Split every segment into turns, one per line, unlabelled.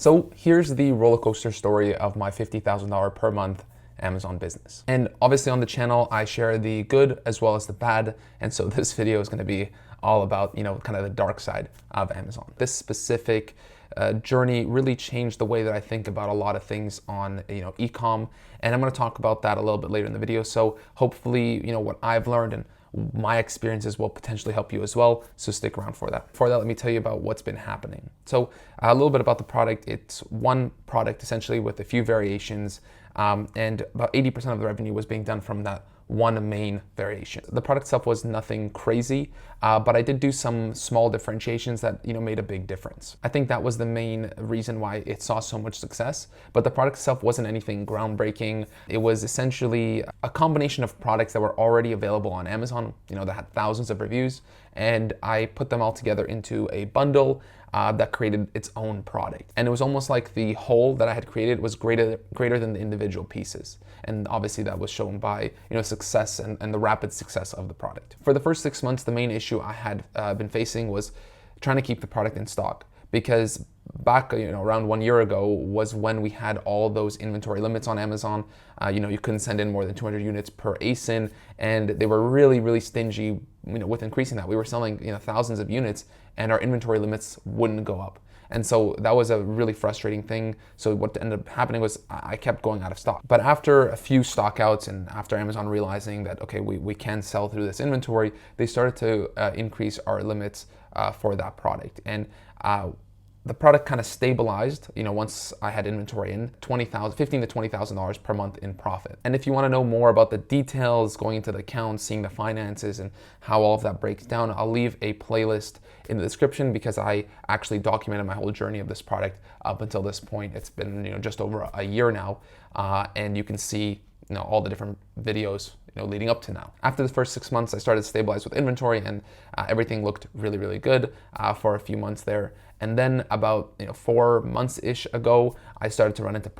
So here's the roller coaster story of my $50,000 per month Amazon business. And obviously on the channel, I share the good as well as the bad. And so this video is going to be all about, kind of the dark side of Amazon. This specific journey really changed the way that I think about a lot of things on, e-com. And I'm going to talk about that a little bit later in the video. So hopefully, what I've learned and my experiences will potentially help you as well, so stick around for that. Before that, let me tell you about what's been happening. So a little bit about the product. It's one product essentially with a few variations, and about 80% of the revenue was being done from that one main variation. The product itself was nothing crazy, but I did do some small differentiations that made a big difference. I think that was the main reason why it saw so much success, but the product itself wasn't anything groundbreaking. It was essentially a combination of products that were already available on Amazon, that had thousands of reviews, and I put them all together into a bundle that created its own product. And it was almost like the whole that I had created was greater than the individual pieces. And obviously that was shown by success and the rapid success of the product. For the first 6 months, the main issue I had been facing was trying to keep the product in stock, because back around 1 year ago was when we had all those inventory limits on Amazon. You couldn't send in more than 200 units per ASIN, and they were really stingy with increasing that. We were selling thousands of units and our inventory limits wouldn't go up. And so that was a really frustrating thing. So what ended up happening was I kept going out of stock. But after a few stockouts and after Amazon realizing that, okay, we can sell through this inventory, they started to increase our limits for that product. And the product kind of stabilized, once I had inventory in, $15,000 to $20,000 per month in profit. And if you want to know more about the details, going into the accounts, seeing the finances and how all of that breaks down, I'll leave a playlist in the description, because I actually documented my whole journey of this product up until this point. It's been just over a year now, and you can see all the different videos leading up to now. After the first 6 months, I started to stabilize with inventory, and everything looked really good for a few months there. And then about 4 months-ish ago, I started to run into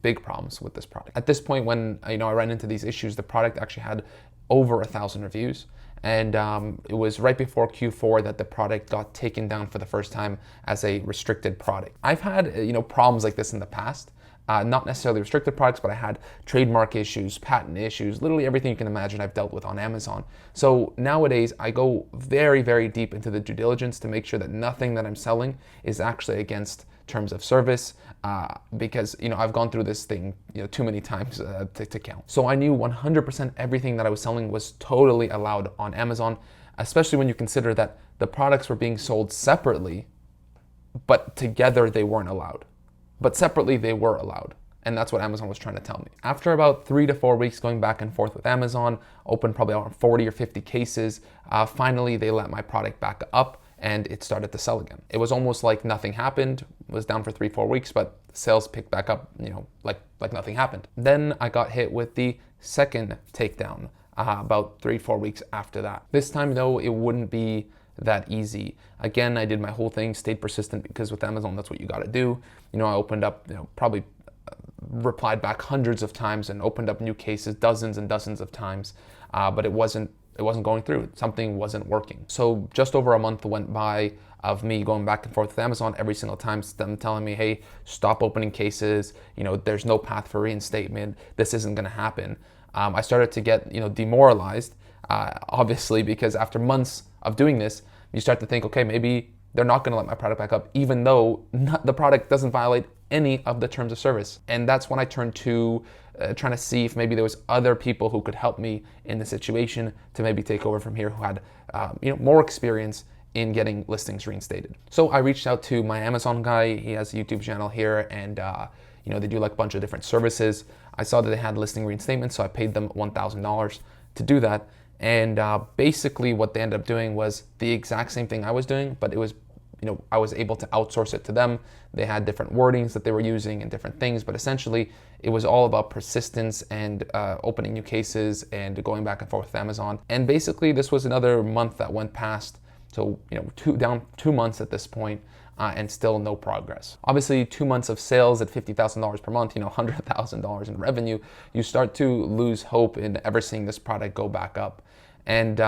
big problems with this product. At this point, when I ran into these issues, the product actually had over 1,000 reviews. And it was right before Q4 that the product got taken down for the first time as a restricted product. I've had problems like this in the past. Not necessarily restricted products, but I had trademark issues, patent issues, literally everything you can imagine I've dealt with on Amazon. So nowadays I go very deep into the due diligence to make sure that nothing that I'm selling is actually against terms of service, because I've gone through this thing too many times to count. So I knew 100% everything that I was selling was totally allowed on Amazon, especially when you consider that the products were being sold separately, but together they weren't allowed. But separately, they were allowed. And that's what Amazon was trying to tell me. After about 3 to 4 weeks going back and forth with Amazon, opened probably around 40 or 50 cases, finally they let my product back up and it started to sell again. It was almost like nothing happened. It was down for 3-4 weeks, but sales picked back up, like nothing happened. Then I got hit with the second takedown about 3-4 weeks after that. This time though, it wouldn't be that easy. Again, I did my whole thing, stayed persistent, because with Amazon, that's what you got to do. I opened up, probably replied back hundreds of times and opened up new cases dozens and dozens of times, but it wasn't going through. Something wasn't working. So just over a month went by of me going back and forth with Amazon every single time, them telling me, hey, stop opening cases. There's no path for reinstatement. This isn't going to happen. I started to get, demoralized, obviously, because after months of doing this, you start to think, okay, maybe they're not going to let my product back up, even though the product doesn't violate any of the terms of service. And that's when I turned to trying to see if maybe there was other people who could help me in the situation to maybe take over from here, who had more experience in getting listings reinstated. So I reached out to my Amazon guy. He has a YouTube channel here, and they do like a bunch of different services. I saw that they had listing reinstatement, so I paid them $1,000 to do that. And basically what they ended up doing was the exact same thing I was doing, but it was, I was able to outsource it to them. They had different wordings that they were using and different things, but essentially it was all about persistence and opening new cases and going back and forth with Amazon. And basically this was another month that went past. So, 2 months at this point, and still no progress. Obviously, 2 months of sales at $50,000 per month, $100,000 in revenue, you start to lose hope in ever seeing this product go back up. And,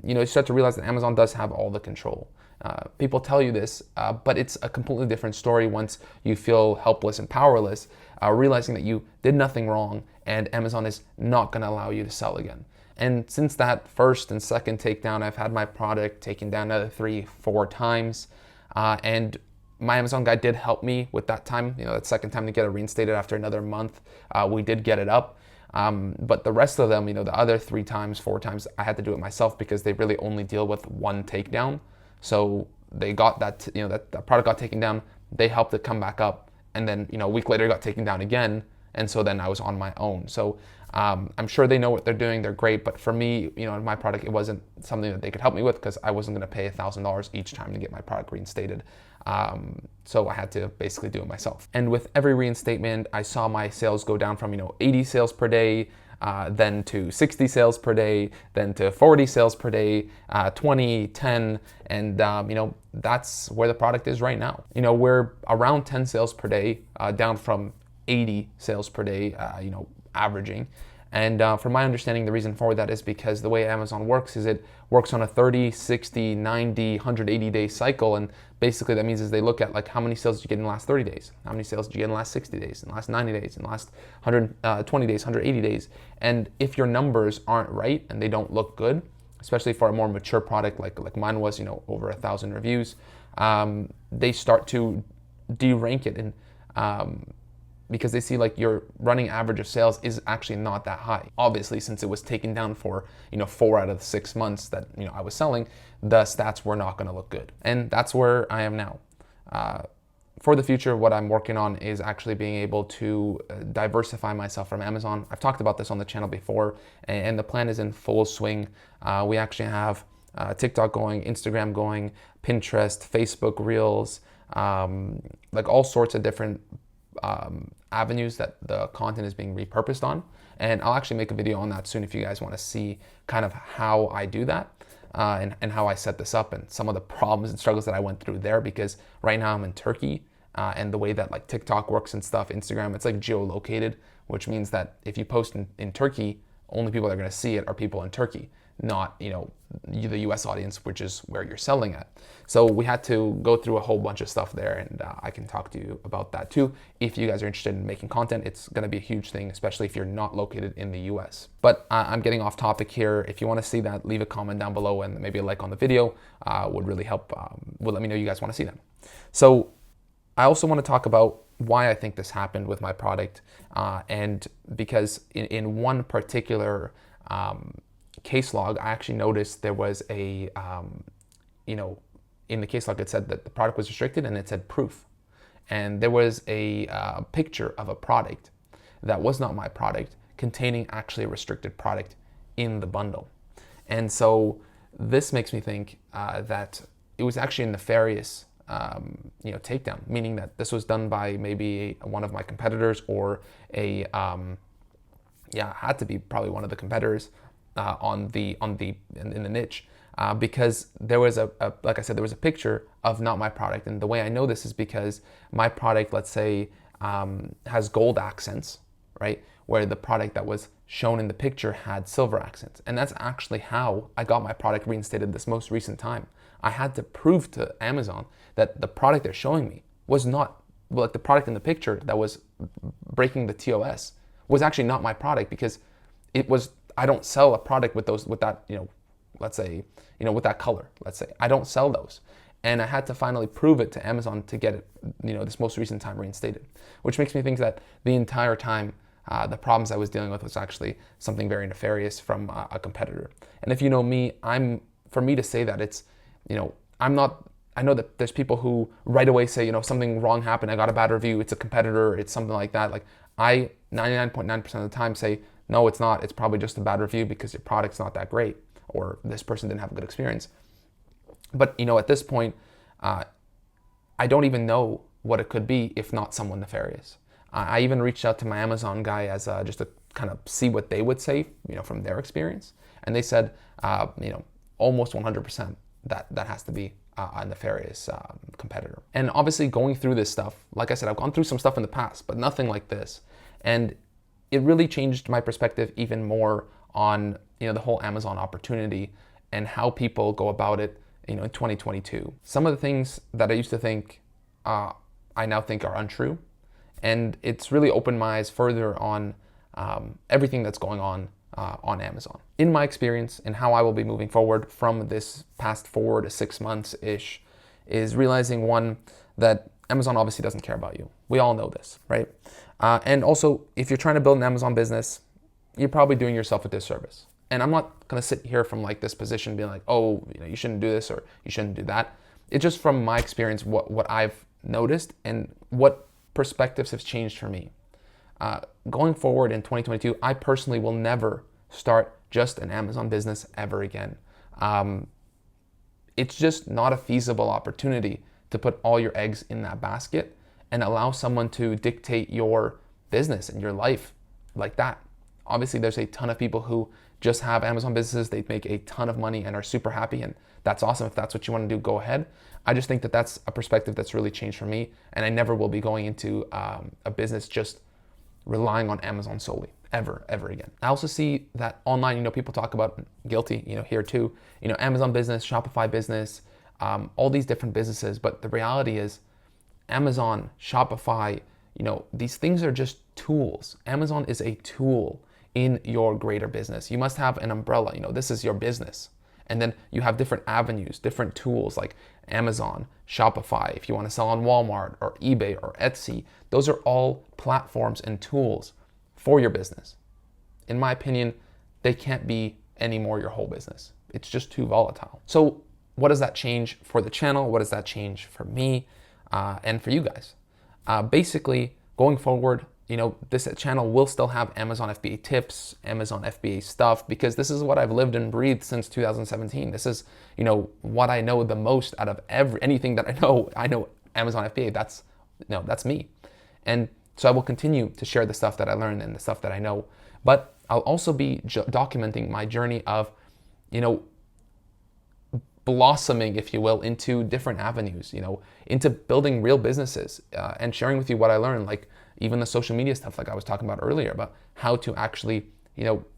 you start to realize that Amazon does have all the control. People tell you this, but it's a completely different story once you feel helpless and powerless, realizing that you did nothing wrong and Amazon is not going to allow you to sell again. And since that first and second takedown, I've had my product taken down another 3-4 times. And my Amazon guy did help me with that time, that second time to get it reinstated after another month. We did get it up. But the rest of them, the other 3 times, 4 times, I had to do it myself because they really only deal with one takedown. So they got that, that product got taken down, they helped it come back up. And then, a week later it got taken down again. And so then I was on my own. So I'm sure they know what they're doing. They're great. But for me, my product, it wasn't something that they could help me with because I wasn't going to pay $1,000 each time to get my product reinstated. So I had to basically do it myself. And with every reinstatement, I saw my sales go down from, 80 sales per day, then to 60 sales per day, then to 40 sales per day, 20, 10, and that's where the product is right now. We're around 10 sales per day, down from 80 sales per day, averaging. And from my understanding, the reason for that is because the way Amazon works is it works on a 30, 60, 90, 180 day cycle. And basically that means is they look at like how many sales did you get in the last 30 days? How many sales did you get in the last 60 days, in the last 90 days, in the last 120 days, 180 days? And if your numbers aren't right and they don't look good, especially for a more mature product like mine was, over 1,000 reviews, they start to de-rank it. And because they see like your running average of sales is actually not that high. Obviously, since it was taken down for 4 out of the 6 months that I was selling, the stats were not going to look good. And that's where I am now. For the future, what I'm working on is actually being able to diversify myself from Amazon. I've talked about this on the channel before, and the plan is in full swing. We actually have TikTok going, Instagram going, Pinterest, Facebook Reels, like all sorts of different avenues that the content is being repurposed on. And I'll actually make a video on that soon if you guys want to see kind of how I do that and how I set this up and some of the problems and struggles that I went through there, because right now I'm in Turkey and the way that like TikTok works and stuff, Instagram, it's like geolocated, which means that if you post in Turkey, only people that are going to see it are people in Turkey, not the US audience, which is where you're selling at. So we had to go through a whole bunch of stuff there, and I can talk to you about that too. If you guys are interested in making content, it's going to be a huge thing, especially if you're not located in the US. But I'm getting off topic here. If you want to see that, leave a comment down below and maybe a like on the video would really help. Would let me know you guys want to see that. So I also want to talk about why I think this happened with my product, and because in one particular case log, I actually noticed there was a, in the case log it said that the product was restricted and it said proof. And there was a picture of a product that was not my product containing actually a restricted product in the bundle. And so this makes me think that it was actually a nefarious takedown, meaning that this was done by maybe one of my competitors or it had to be probably one of the competitors in the niche, because there was like I said, there was a picture of not my product. And the way I know this is because my product, let's say, has gold accents, right? Where the product that was shown in the picture had silver accents. And that's actually how I got my product reinstated this most recent time. I had to prove to Amazon that the product they're showing me was not, like the product in the picture that was breaking the TOS was actually not my product, because it was, I don't sell a product with that, let's say, with that color, let's say. I don't sell those. And I had to finally prove it to Amazon to get it, this most recent time reinstated, which makes me think that the entire time, the problems I was dealing with was actually something very nefarious from a competitor. And if you know me, for me to say that, it's, I know that there's people who right away say, something wrong happened, I got a bad review, it's a competitor, it's something like that. Like I 99.9% of the time say, no, it's not. It's probably just a bad review because your product's not that great, or this person didn't have a good experience. But at this point, I don't even know what it could be if not someone nefarious. I even reached out to my Amazon guy as just to kind of see what they would say, from their experience, and they said, almost 100% that has to be a nefarious competitor. And obviously, going through this stuff, like I said, I've gone through some stuff in the past, but nothing like this, and it really changed my perspective even more on the whole Amazon opportunity and how people go about it, in 2022. Some of the things that I used to think, I now think are untrue. And it's really opened my eyes further on everything that's going on Amazon. In my experience and how I will be moving forward from this past 4 to 6 months-ish is realizing, one, that Amazon obviously doesn't care about you. We all know this, right? And also, if you're trying to build an Amazon business, you're probably doing yourself a disservice. And I'm not gonna sit here from like this position being like, oh, you shouldn't do this or you shouldn't do that. It's just from my experience, what I've noticed and what perspectives have changed for me. Going forward in 2022, I personally will never start just an Amazon business ever again. It's just not a feasible opportunity to put all your eggs in that basket and allow someone to dictate your business and your life like that. Obviously, there's a ton of people who just have Amazon businesses. They make a ton of money and are super happy, and that's awesome. If that's what you want to do, go ahead. I just think that that's a perspective that's really changed for me, and I never will be going into a business just relying on Amazon solely, ever again. I also see that online, people talk about, guilty, here too, Amazon business, Shopify business, all these different businesses, but the reality is Amazon, Shopify, these things are just tools. Amazon is a tool in your greater business. You must have an umbrella, this is your business. And then you have different avenues, different tools like Amazon, Shopify, if you want to sell on Walmart or eBay or Etsy. Those are all platforms and tools for your business. In my opinion, they can't be anymore your whole business. It's just too volatile. So what does that change for the channel? What does that change for me and for you guys? Basically, going forward, this channel will still have Amazon FBA tips, Amazon FBA stuff, because this is what I've lived and breathed since 2017. This is, what I know the most out of anything that I know. I know Amazon FBA. That's me. And so I will continue to share the stuff that I learned and the stuff that I know. But I'll also be documenting my journey of, blossoming, if you will, into different avenues, into building real businesses and sharing with you what I learned, like even the social media stuff, like I was talking about earlier, about how to actually,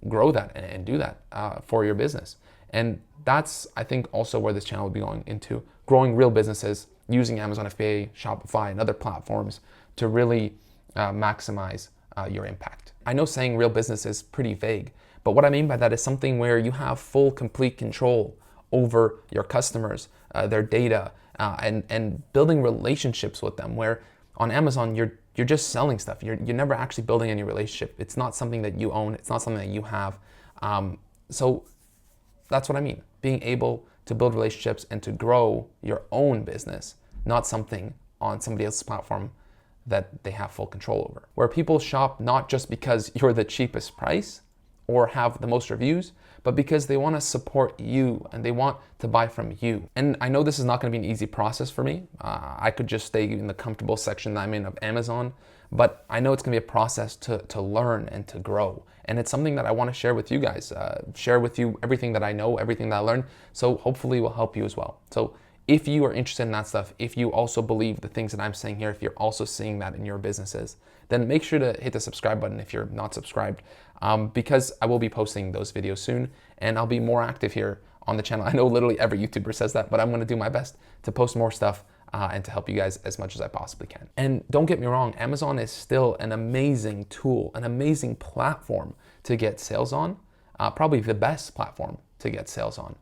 grow that and do that for your business. And that's, I think, also where this channel will be going into growing real businesses using Amazon FBA, Shopify, and other platforms to really maximize your impact. I know saying real business is pretty vague, but what I mean by that is something where you have full, complete control over your customers, their data, and building relationships with them, where on Amazon, you're just selling stuff. You're never actually building any relationship. It's not something that you own. It's not something that you have. So that's what I mean. Being able to build relationships and to grow your own business, not something on somebody else's platform that they have full control over. Where people shop not just because you're the cheapest price or have the most reviews, but because they want to support you and they want to buy from you. And I know this is not going to be an easy process for me. I could just stay in the comfortable section that I'm in of Amazon, but I know it's going to be a process to learn and to grow. And it's something that I want to share with you guys, share with you everything that I know, everything that I learned. So hopefully it will help you as well. So if you are interested in that stuff, if you also believe the things that I'm saying here, if you're also seeing that in your businesses, then make sure to hit the subscribe button if you're not subscribed, because I will be posting those videos soon and I'll be more active here on the channel. I know literally every YouTuber says that, but I'm gonna do my best to post more stuff and to help you guys as much as I possibly can. And don't get me wrong, Amazon is still an amazing tool, an amazing platform to get sales on, probably the best platform to get sales on.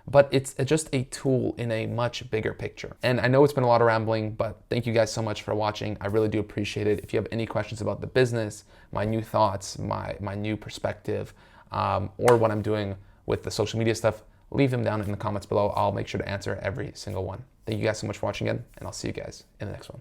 But it's just a tool in a much bigger picture. And I know it's been a lot of rambling, but thank you guys so much for watching. I really do appreciate it. If you have any questions about the business, my new thoughts, my new perspective, or what I'm doing with the social media stuff, leave them down in the comments below. I'll make sure to answer every single one. Thank you guys so much for watching again, and I'll see you guys in the next one.